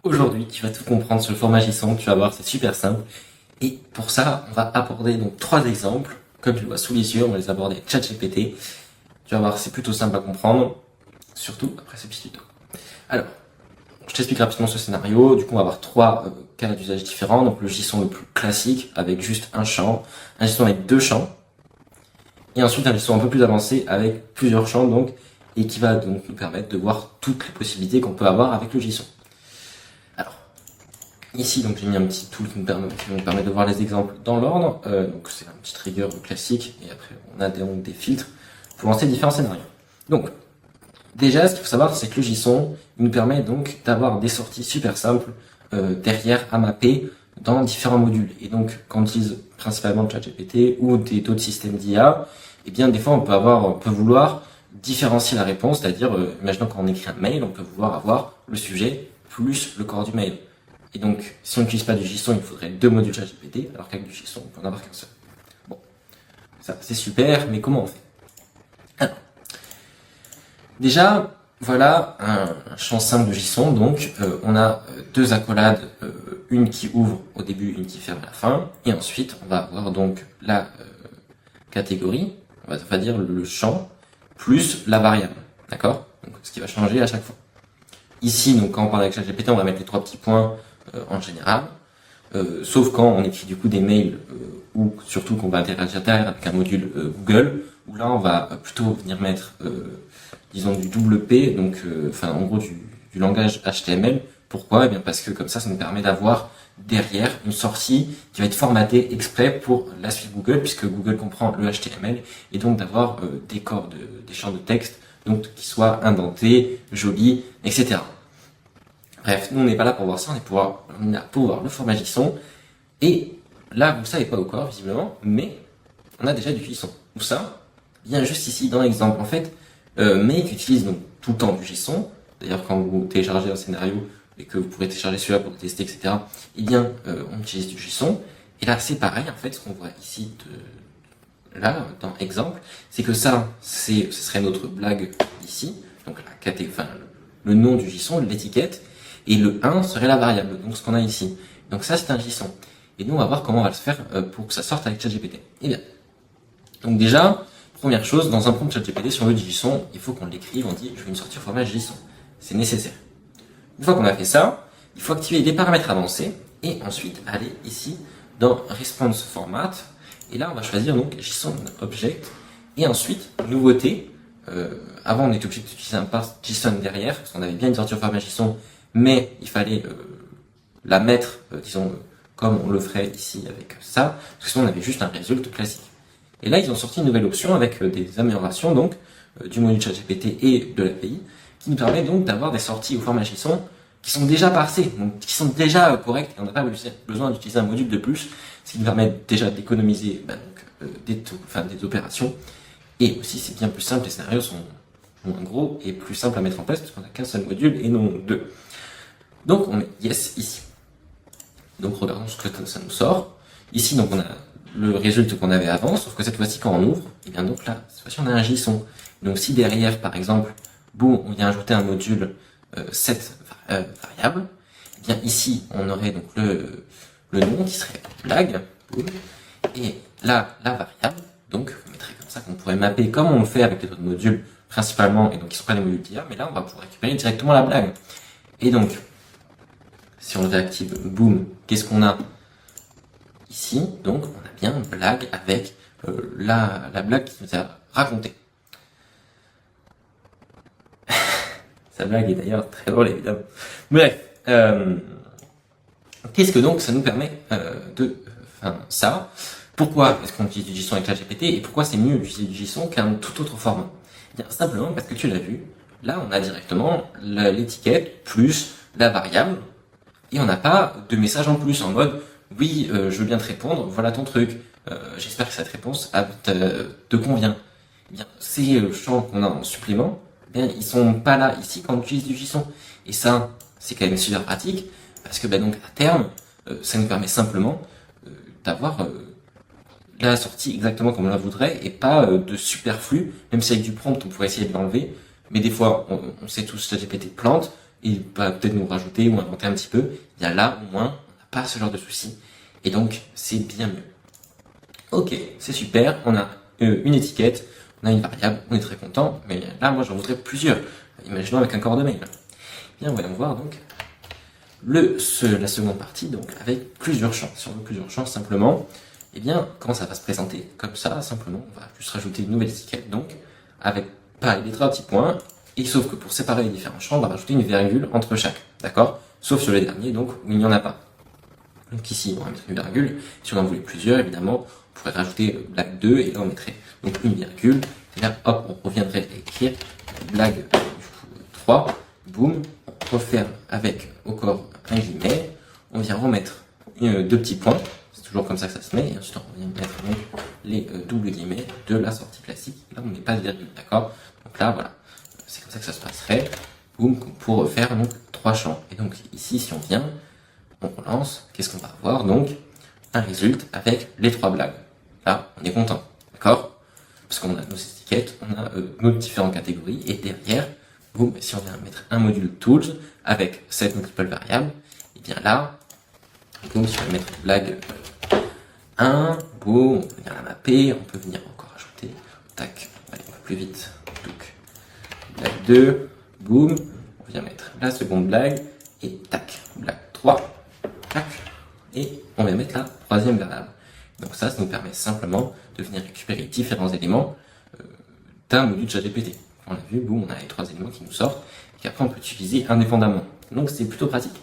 Aujourd'hui, tu vas tout comprendre sur le format JSON, tu vas voir, c'est super simple. Et pour ça, on va aborder donc 3 exemples. Comme tu le vois sous les yeux, on va les aborder avec ChatGPT. Tu vas voir, c'est plutôt simple à comprendre, surtout après ce petit tuto. Alors, je t'explique rapidement ce scénario. Du coup, on va avoir 3 cas d'usage différents. Donc le JSON le plus classique avec juste un champ, un JSON avec 2 champs, et ensuite un JSON un peu plus avancé avec plusieurs champs, donc, et qui va donc nous permettre de voir toutes les possibilités qu'on peut avoir avec le JSON. Alors, ici, donc j'ai mis un petit tool qui nous permet de voir les exemples dans l'ordre. Donc c'est un petit trigger classique, et après on a donc des filtres pour lancer différents scénarios. Donc, déjà, ce qu'il faut savoir, c'est que le JSON nous permet donc d'avoir des sorties super simples derrière à mapper dans différents modules. Et donc, quand on utilise principalement ChatGPT ou d'autres systèmes d'IA, eh bien, des fois, on peut vouloir différencier la réponse, c'est-à-dire, imaginons quand on écrit un mail, on peut vouloir avoir le sujet plus le corps du mail. Et donc, si on n'utilise pas du JSON, il faudrait 2 modules ChatGPT, alors qu'avec du JSON, on peut en avoir qu'un seul. Bon, ça, c'est super, mais comment on fait? Alors, déjà, voilà un champ simple de JSON. Donc, on a 2 accolades, une qui ouvre au début, une qui ferme à la fin. Et ensuite, on va avoir donc la catégorie, on va dire le champ, plus la variable. D'accord? Donc, ce qui va changer à chaque fois. Ici, donc, quand on parle avec ChatGPT, on va mettre les 3 petits points en général. Sauf quand on écrit du coup des mails ou surtout qu'on va interagir avec un module Google, où là, on va plutôt venir mettre disons du WP, donc en gros du langage HTML. Pourquoi? Eh bien parce que comme ça nous permet d'avoir derrière une sortie qui va être formatée exprès pour la suite Google, puisque Google comprend le HTML, et donc d'avoir des corps, des champs de texte, donc qui soient indentés, jolis, etc. Bref, nous on n'est pas là pour voir ça, on est là pour voir le format JSON, et là vous ne savez pas encore visiblement, mais on a déjà du JSON. Où ça? Bien juste ici dans l'exemple en fait. Mais qui utilise donc tout le temps du JSON. D'ailleurs, quand vous téléchargez un scénario et que vous pourrez télécharger celui-là pour tester, etc., eh bien, on utilise du JSON. Et là, c'est pareil, en fait, ce qu'on voit ici, là, dans exemple, c'est que ça, ce serait notre blague ici, donc le nom du JSON, l'étiquette, et le 1 serait la variable, donc ce qu'on a ici. Donc ça, c'est un JSON. Et nous, on va voir comment on va le faire pour que ça sorte avec ChatGPT. Eh bien, donc déjà, première chose, dans un prompt ChatGPT, si on veut du JSON, il faut qu'on l'écrive, on dit je veux une sortie au format JSON. C'est nécessaire. Une fois qu'on a fait ça, il faut activer les paramètres avancés et ensuite aller ici dans Response Format. Et là, on va choisir donc JSON Object. Et ensuite, nouveauté. Avant, on était obligé d'utiliser un parse JSON derrière, parce qu'on avait bien une sortie au format JSON, mais il fallait la mettre, disons, comme on le ferait ici avec ça, parce que sinon on avait juste un résultat classique. Et là, ils ont sorti une nouvelle option avec des améliorations donc du module ChatGPT et de l'API, qui nous permet donc d'avoir des sorties au format JSON qui sont déjà parsées, donc qui sont déjà correctes, et on n'a pas besoin d'utiliser un module de plus, ce qui nous permet déjà d'économiser des opérations. Et aussi, c'est bien plus simple, les scénarios sont moins gros et plus simples à mettre en place, parce qu'on n'a qu'un seul module et non 2. Donc on met Yes ici. Donc regardons ce que ça nous sort. Ici, donc on a le résultat qu'on avait avant, sauf que cette fois-ci, quand on ouvre, et bien donc là, cette fois-ci, on a un JSON. Donc si derrière, par exemple, boum, on vient ajouter un module set variable, et bien ici, on aurait donc le nom qui serait blague, boum, et là, la variable, donc, on mettrait comme ça qu'on pourrait mapper comme on le fait avec les autres modules principalement, et donc qui sont pas des modules d'IA, mais là, on va pouvoir récupérer directement la blague. Et donc, si on le réactive, boum, qu'est-ce qu'on a ici? Donc, on a bien une blague avec la blague qui nous a raconté. Sa blague est d'ailleurs très drôle, évidemment. Bref, qu'est-ce que donc ça nous permet ça? Pourquoi est-ce qu'on utilise du JSON avec ChatGPT et pourquoi c'est mieux d'utiliser du JSON qu'un tout autre format? Bien, simplement parce que tu l'as vu, là on a directement l'étiquette plus la variable et on n'a pas de message en plus en mode oui, je veux bien te répondre, voilà ton truc, j'espère que cette réponse te convient. Eh bien, ces champs qu'on a en supplément, eh bien, ils sont pas là ici quand on utilise du JSON. Et ça, c'est quand même super pratique parce que donc à terme, ça nous permet simplement d'avoir la sortie exactement comme on la voudrait et pas de superflu, même si avec du prompt on pourrait essayer de l'enlever, mais des fois on sait tous ChatGPT plante, il va peut-être nous rajouter ou inventer un petit peu. Et bien là, au moins, on n'a pas ce genre de souci. Et donc, c'est bien mieux. Ok, c'est super, on a une étiquette, on a une variable, on est très content, mais là, moi, j'en voudrais plusieurs. Imaginons avec un corps de mail. Bien, voyons voir donc la seconde partie, donc avec plusieurs champs. Si on veut plusieurs champs, simplement, eh bien, comment ça va se présenter? Comme ça, simplement, on va juste rajouter une nouvelle étiquette, donc, avec pareil, les 3 petits points, et sauf que pour séparer les différents champs, on va rajouter une virgule entre chaque, d'accord? Sauf sur les derniers, donc, où il n'y en a pas. Donc ici, on va mettre une virgule. Si on en voulait plusieurs, évidemment, on pourrait rajouter blague 2, et là, on mettrait donc une virgule. Et là, hop, on reviendrait à écrire blague 3, boum, on referme avec encore un guillemet, on vient remettre deux petits points, c'est toujours comme ça que ça se met, et ensuite on vient mettre donc les doubles guillemets de la sortie classique. Là, on met pas de virgule, d'accord? Donc là, voilà, c'est comme ça que ça se passerait, boum, pour faire donc 3 champs. Et donc ici, si on vient, on relance, qu'est-ce qu'on va avoir? Donc, un résultat avec les 3 blagues. Là, on est content, d'accord? Parce qu'on a nos étiquettes, on a nos différentes catégories, et derrière, boum, si on vient mettre un module tools avec cette multiple variable, et bien là, boum, si on va mettre blague 1, boum, on peut venir la mapper, on peut venir encore ajouter, tac, on va aller un peu plus vite, donc, blague 2, boum, on vient mettre la seconde blague, et tac, blague 3, tac, et on vient mettre la troisième variable. Donc ça nous permet simplement de venir récupérer différents éléments d'un module ChatGPT. On a vu, boum, on a les 3 éléments qui nous sortent, et qu'après on peut utiliser indépendamment. Donc c'est plutôt pratique.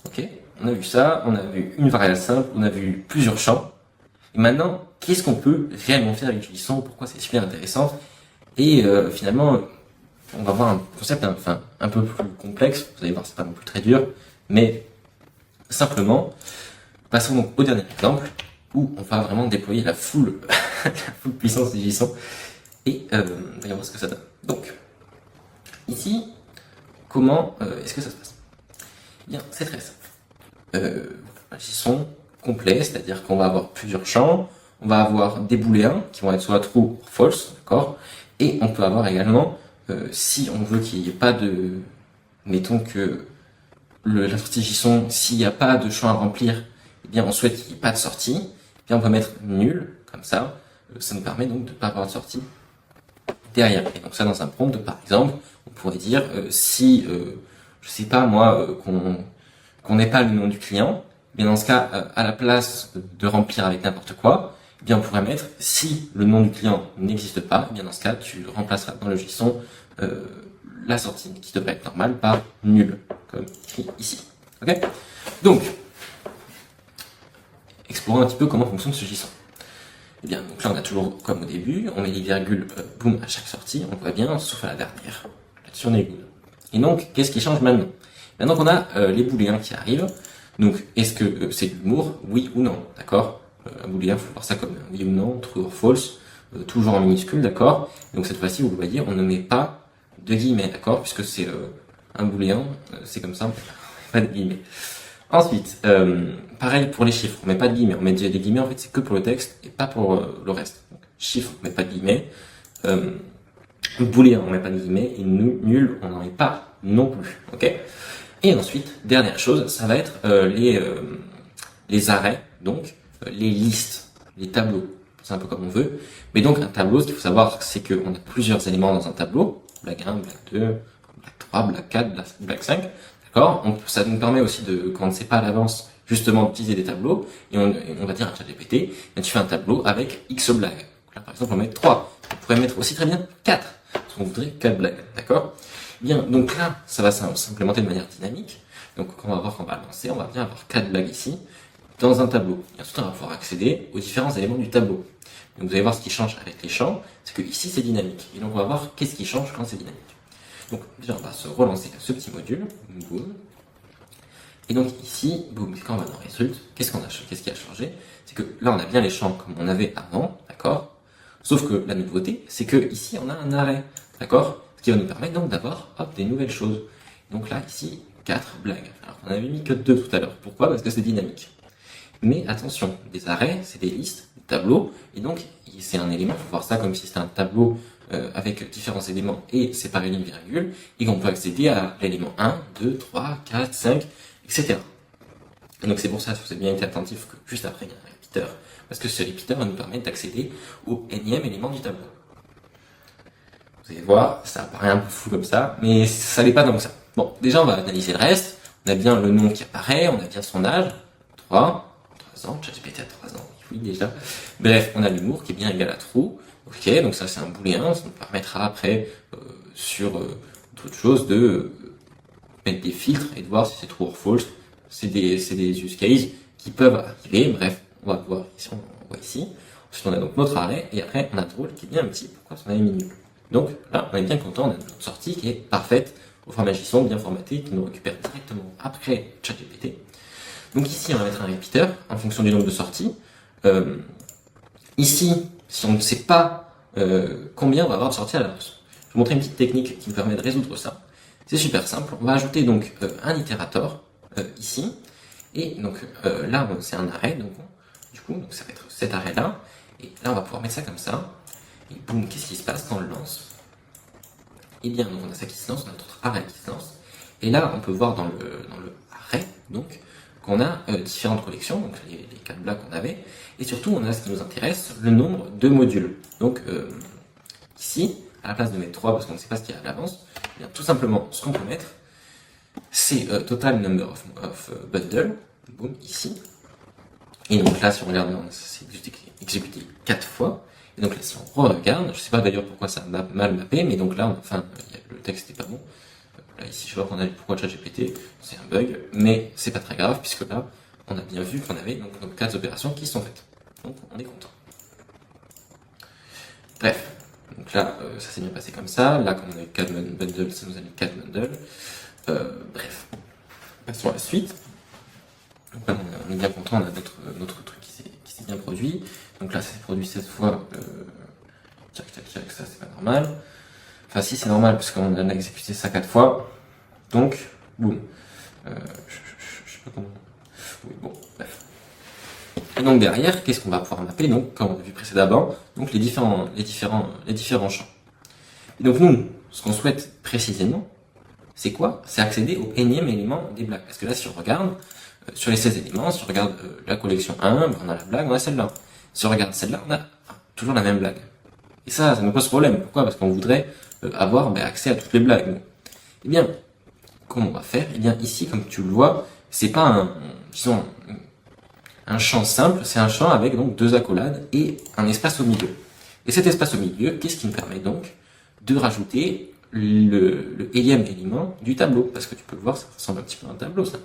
Ok, on a vu ça, on a vu une variable simple, on a vu plusieurs champs. Et maintenant, qu'est-ce qu'on peut réellement faire avec JSON? Pourquoi c'est super intéressant? Et finalement, on va voir un concept un peu plus complexe. Vous allez voir, c'est pas non plus très dur, mais simplement, passons donc au dernier exemple où on va vraiment déployer la full puissance de JSON. Et voyons voir ce que ça donne. Donc, ici, comment est-ce que ça se passe? Bien, c'est très simple. JSON complet, c'est-à-dire qu'on va avoir plusieurs champs, on va avoir des booléens qui vont être soit true ou false, d'accord? Et on peut avoir également, si on veut qu'il n'y ait pas de... Mettons que la sortie JSON, s'il n'y a pas de champ à remplir, eh bien on souhaite qu'il n'y ait pas de sortie, eh bien on peut mettre nul, comme ça, ça nous permet donc de ne pas avoir de sortie derrière. Et donc ça, dans un prompt, par exemple, on pourrait dire si, je sais pas moi, qu'on n'ait pas le nom du client, bien dans ce cas, à la place de remplir avec n'importe quoi, eh bien on pourrait mettre si le nom du client n'existe pas, eh bien dans ce cas, tu remplaceras dans le JSON la sortie qui devrait être normale par nul, comme écrit ici. Ok? Donc, explorons un petit peu comment fonctionne ce JSON. Eh bien, donc là, on a toujours, comme au début, on met les virgules, boum, à chaque sortie, on voit bien, sauf à la dernière. Là-dessus, on est good. Et donc, qu'est-ce qui change maintenant? Maintenant qu'on a les booléens qui arrivent, donc, est-ce que c'est de l'humour, oui ou non, d'accord? Un booléen, il faut voir ça comme oui ou non, true or false, toujours en minuscule, d'accord? Donc, cette fois-ci, vous le voyez, on ne met pas de guillemets, d'accord? Puisque c'est un booléen, c'est comme ça, on met pas de guillemets. Ensuite, pareil pour les chiffres, on met pas de guillemets, on met des guillemets en fait c'est que pour le texte et pas pour le reste. Donc, chiffres, on met pas de guillemets, booléen, on met pas de guillemets, et nul, on n'en met pas non plus, ok? Et ensuite, dernière chose, ça va être les arrêts, donc les listes, les tableaux, c'est un peu comme on veut, mais donc un tableau, ce qu'il faut savoir, c'est qu'on a plusieurs éléments dans un tableau, blague 1, blague 2, blague 3, blague 4, blague 5, d'accord? Ça nous permet aussi de, quand on ne sait pas à l'avance, justement, d'utiliser des tableaux, et on va dire à ChatGPT, tu fais un tableau avec X blagues. Donc là, par exemple, on met 3. On pourrait mettre aussi très bien 4, parce qu'on voudrait 4 blagues, d'accord? Bien, donc là, ça va s'implémenter de manière dynamique. Donc, quand on va voir qu'on va lancer, on va bien avoir 4 blagues ici, dans un tableau. Et ensuite, on va pouvoir accéder aux différents éléments du tableau. Donc, vous allez voir ce qui change avec les champs, c'est que ici, c'est dynamique. Et donc, on va voir qu'est-ce qui change quand c'est dynamique. Donc, déjà, on va se relancer ce petit module. Boum. Et donc, ici, boum, quand on va dans Result, qu'est-ce qui a changé? C'est que là, on a bien les champs comme on avait avant, d'accord? Sauf que la nouveauté, c'est que ici, on a un arrêt, d'accord? Ce qui va nous permettre donc d'avoir, hop, des nouvelles choses. Donc là, ici, 4 blagues. Alors qu'on avait mis que 2 tout à l'heure. Pourquoi? Parce que c'est dynamique. Mais attention, des arrêts, c'est des listes, des tableaux, et donc c'est un élément, il faut voir ça comme si c'était un tableau avec différents éléments et séparés d'une virgule, et qu'on peut accéder à l'élément 1, 2, 3, 4, 5, etc. Et donc c'est pour ça que vous avez bien été attentif que juste après il y a un repeater, parce que ce repeater va nous permettre d'accéder au énième élément du tableau. Vous allez voir, ça paraît un peu fou comme ça, mais ça n'est pas comme ça. Bon, déjà on va analyser le reste. On a bien le nom qui apparaît, on a bien son âge, 3 ans, ChatGPT à 3 ans, oui déjà. Bref, on a l'humour qui est bien égal à true. Ok, donc ça c'est un booléen, ça nous permettra après sur d'autres choses de mettre des filtres et de voir si c'est true ou false. C'est des use cases qui peuvent arriver. Bref, on va voir ici, on voit ici. Ensuite on a donc notre arrêt et après on a drôle qui est bien un petit. Pourquoi on avait mis nul? Donc là on est bien content, on a notre sortie qui est parfaite au format JSON bien formaté qui nous récupère directement après ChatGPT. Donc ici on va mettre un repeater en fonction du nombre de sorties. Ici, si on ne sait pas combien on va avoir de sorties à l'avance, je vais vous montrer une petite technique qui nous permet de résoudre ça. C'est super simple. On va ajouter donc un itérator ici, et donc là c'est un arrêt, donc du coup donc ça va être cet arrêt là, et là on va pouvoir mettre ça comme ça, et boum, qu'est-ce qui se passe quand on le lance? Et bien donc on a ça qui se lance, on a notre arrêt qui se lance, et là on peut voir dans le arrêt donc qu'on a différentes collections, donc les 4 blocs qu'on avait, et surtout on a ce qui nous intéresse, le nombre de modules. Donc ici, à la place de mettre 3 parce qu'on ne sait pas ce qu'il y a à l'avance, bien tout simplement ce qu'on peut mettre, c'est total number of bundle, boum, ici. Et donc là si on regarde, c'est exécuté 4 fois. Et donc là si on regarde, je sais pas d'ailleurs pourquoi ça a mal mappé, mais donc là, enfin, le texte n'est pas bon. Là ici je vois qu'on a pourquoi ChatGPT, c'est un bug, mais c'est pas très grave puisque là on a bien vu qu'on avait donc 4 opérations qui sont faites. Donc on est content. Bref, donc là ça s'est bien passé comme ça. Là comme on a eu 4 bundles, ça nous a mis 4 bundles. Bref, passons à la suite. Donc là on est bien content, on a notre truc qui s'est bien produit. Donc là ça s'est produit 16 fois. Ça c'est pas normal. Enfin si c'est normal parce qu'on a exécuté ça 4 fois. Donc, boum. Je sais pas comment. Oui, bon, bref. Et donc derrière, qu'est-ce qu'on va pouvoir mapper? Donc, comme on a vu précédemment, donc les différents champs. Et donc nous, ce qu'on souhaite précisément, c'est quoi? C'est accéder au énième élément des blagues. Parce que là, si on regarde, sur les 16 éléments, si on regarde la collection 1, on a la blague, on a celle-là. Si on regarde celle-là, on a toujours la même blague. Et ça nous pose problème. Pourquoi? Parce qu'on voudrait avoir accès à toutes les blagues. Eh bien, comment on va faire? Eh bien, ici, comme tu le vois, c'est pas un champ simple, c'est un champ avec donc 2 accolades et un espace au milieu. Et cet espace au milieu, qu'est-ce qui nous permet donc de rajouter le énième élément du tableau? Parce que tu peux le voir, ça ressemble un petit peu à un tableau, ça.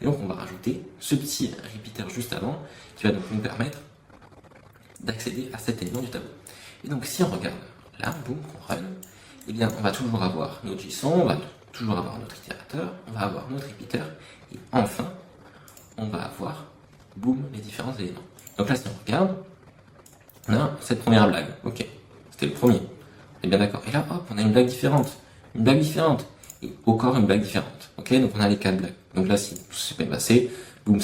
Et donc, on va rajouter ce petit repeater juste avant, qui va donc nous permettre d'accéder à cet élément du tableau. Et donc, si on regarde là, boum, qu'on run, eh bien, on va toujours avoir notre JSON, on va toujours avoir notre itérateur, on va avoir notre repeater, et enfin, on va avoir, boum, les différents éléments. Donc là, si on regarde, on a cette première blague, ok, c'était le premier, on est bien d'accord. Et là, hop, on a une blague différente, et encore une blague différente, ok, donc on a les 4 blagues. Donc là, si tout s'est bien passé, boum,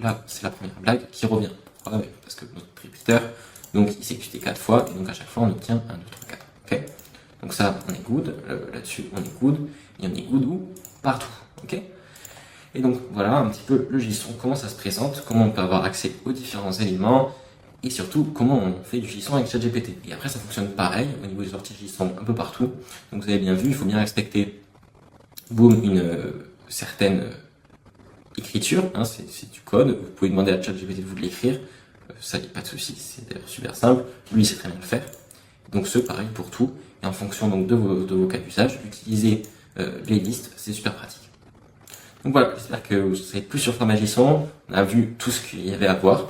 là, c'est la première blague qui revient. Pourquoi? Parce que notre repeater, donc il s'est exécuté 4 fois, et donc à chaque fois, on obtient 1, 2, 3, 4, ok. Donc ça, on est good, là-dessus, on est good, et on est good où? Partout, ok. Et donc voilà un petit peu le JSON, comment ça se présente, comment on peut avoir accès aux différents éléments, et surtout comment on fait du JSON avec ChatGPT. Et après ça fonctionne pareil au niveau des sorties JSON un peu partout. Donc vous avez bien vu, il faut bien respecter, boum, une certaine écriture, hein, c'est du code, vous pouvez demander à ChatGPT de vous l'écrire, ça n'y a pas de souci, c'est d'ailleurs super simple, lui il sait très bien le faire. Donc ce pareil pour tout, et en fonction donc de vos cas d'usage, utiliser les listes, c'est super pratique. Donc voilà, j'espère que vous savez plus sur format JSON, on a vu tout ce qu'il y avait à voir.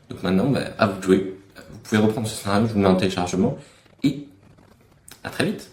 Donc maintenant, à vous de jouer. Vous pouvez reprendre ce scénario, je vous le mets en téléchargement, et à très vite.